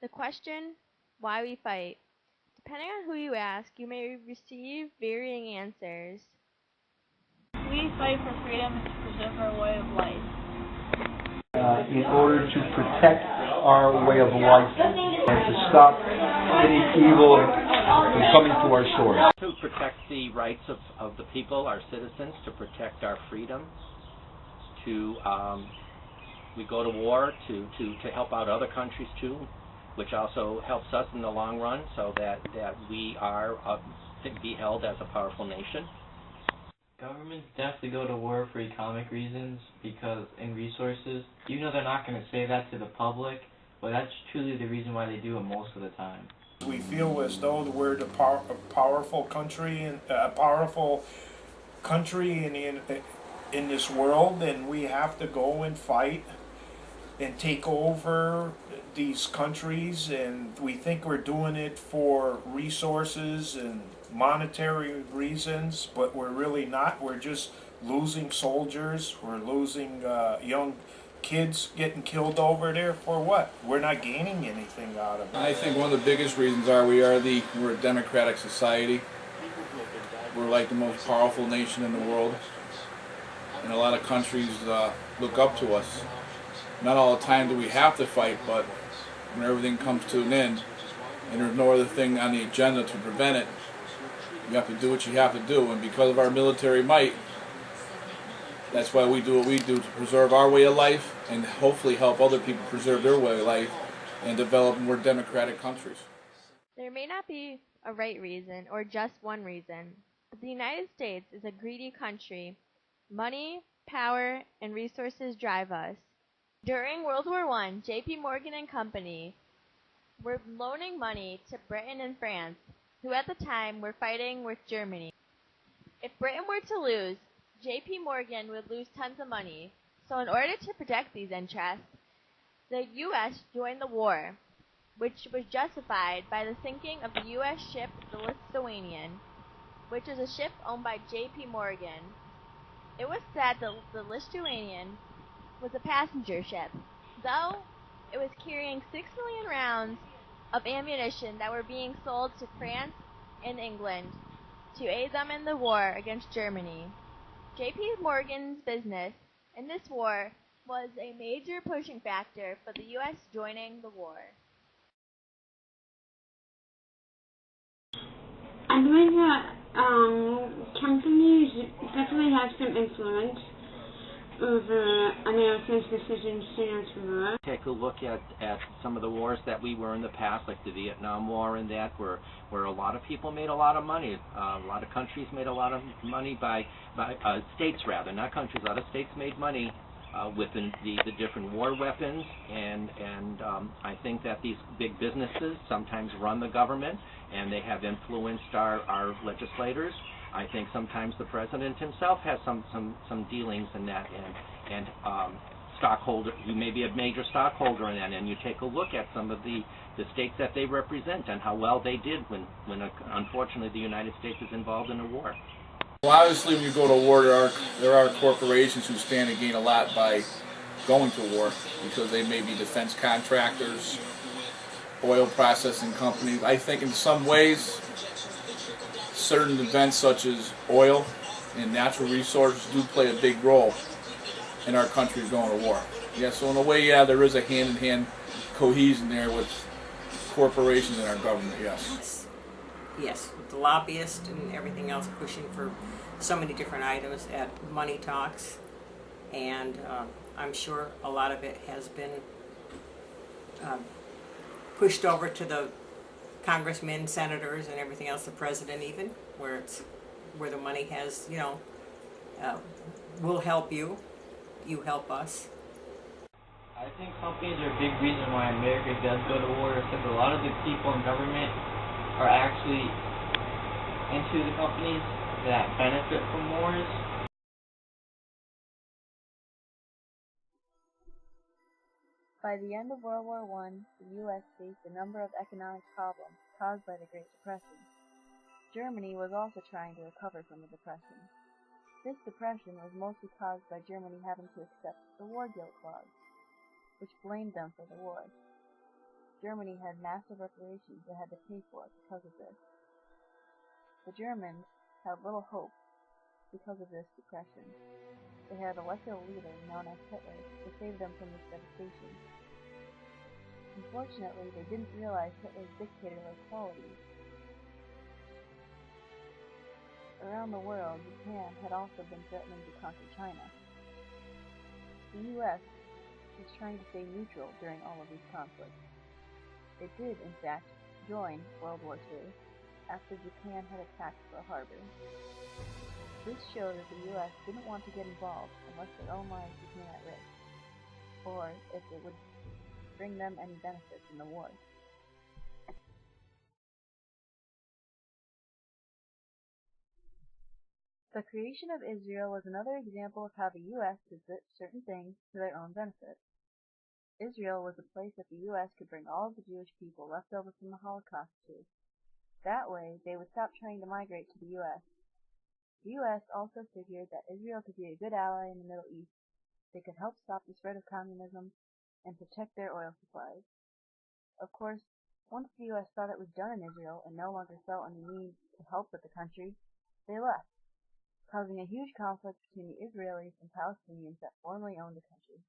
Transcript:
The question, why we fight. Depending on who you ask, you may receive varying answers. We fight for freedom and to preserve our way of life. In order to protect our way of life and to stop any evil from coming to our shores. To protect the rights of the people, our citizens, to protect our freedom, we go to war to help out other countries too, which also helps us in the long run so that we are be held as a powerful nation. Governments definitely go to war for economic reasons because in resources, even though they're not going to say that to the public, but that's truly the reason why they do it most of the time. We feel as though we're a powerful country and a powerful country in this world, and we have to go and fight and take over these countries, and we think we're doing it for resources and monetary reasons, but we're really not. We're just losing soldiers, we're losing young kids getting killed over there for what? We're not gaining anything out of it. I think one of the biggest reasons we're a democratic society. We're like the most powerful nation in the world, and a lot of countries look up to us. Not all the time do we have to fight, but when everything comes to an end and there's no other thing on the agenda to prevent it, you have to do what you have to do. And because of our military might, that's why we do what we do, to preserve our way of life and hopefully help other people preserve their way of life and develop more democratic countries. There may not be a right reason or just one reason, but the United States is a greedy country. Money, power, and resources drive us. During World War I, J.P. Morgan and Company were loaning money to Britain and France, who at the time were fighting with Germany. If Britain were to lose, J.P. Morgan would lose tons of money. So in order to protect these interests, the U.S. joined the war, which was justified by the sinking of the U.S. ship the Lithuanian, which was a ship owned by J.P. Morgan. It was said that the Lithuanian was a passenger ship, though it was carrying 6 million rounds of ammunition that were being sold to France and England to aid them in the war against Germany. J.P. Morgan's business in this war was a major pushing factor for the U.S. joining the war. I believe that companies definitely have some influence over America's decisions to enter war. Take a look at some of the wars that we were in the past, like the Vietnam War and that, where a lot of people made a lot of money. A lot of countries made a lot of money by states rather, not countries. A lot of states made money with the different war weapons, and I think that these big businesses sometimes run the government, and they have influenced our legislators. I think sometimes the president himself has some dealings in that, and stockholder, he may be a major stockholder in that, and you take a look at some of the states that they represent and how well they did when unfortunately the United States is involved in a war. Well, obviously when you go to war, there are corporations who stand to gain a lot by going to war because they may be defense contractors, oil processing companies. I think in some ways certain events such as oil and natural resources do play a big role in our country going to war. Yeah, so in a way, yeah, there is a hand-in-hand cohesion there with corporations and our government, yes. Yes, with the lobbyists and everything else pushing for so many different items at money talks, and I'm sure a lot of it has been pushed over to the congressmen, senators, and everything else, the president even, where the money has, we'll help you, you help us. I think companies are a big reason why America does go to war, because a lot of the people in government are actually into the companies that benefit from wars. By the end of World War I, the U.S. faced a number of economic problems caused by the Great Depression. Germany was also trying to recover from the Depression. This depression was mostly caused by Germany having to accept the War Guilt Clause, which blamed them for the war. Germany had massive reparations it had to pay for because of this. The Germans had little hope because of this depression. They had elected a leader known as Hitler to save them from this devastation. Unfortunately, they didn't realize Hitler's dictator-like qualities. Around the world, Japan had also been threatening to conquer China. The U.S. was trying to stay neutral during all of these conflicts. It did, in fact, join World War II after Japan had attacked Pearl Harbor. This showed that the U.S. didn't want to get involved unless their own lives became at risk, or if it would bring them any benefits in the war. The creation of Israel was another example of how the U.S. did certain things for their own benefit. Israel was a place that the U.S. could bring all of the Jewish people left over from the Holocaust to. That way, they would stop trying to migrate to the U.S. The U.S. also figured that Israel could be a good ally in the Middle East. They could help stop the spread of communism and protect their oil supplies. Of course, once the U.S. thought it was done in Israel and no longer felt any need to help with the country, they left, causing a huge conflict between the Israelis and Palestinians that formerly owned the country.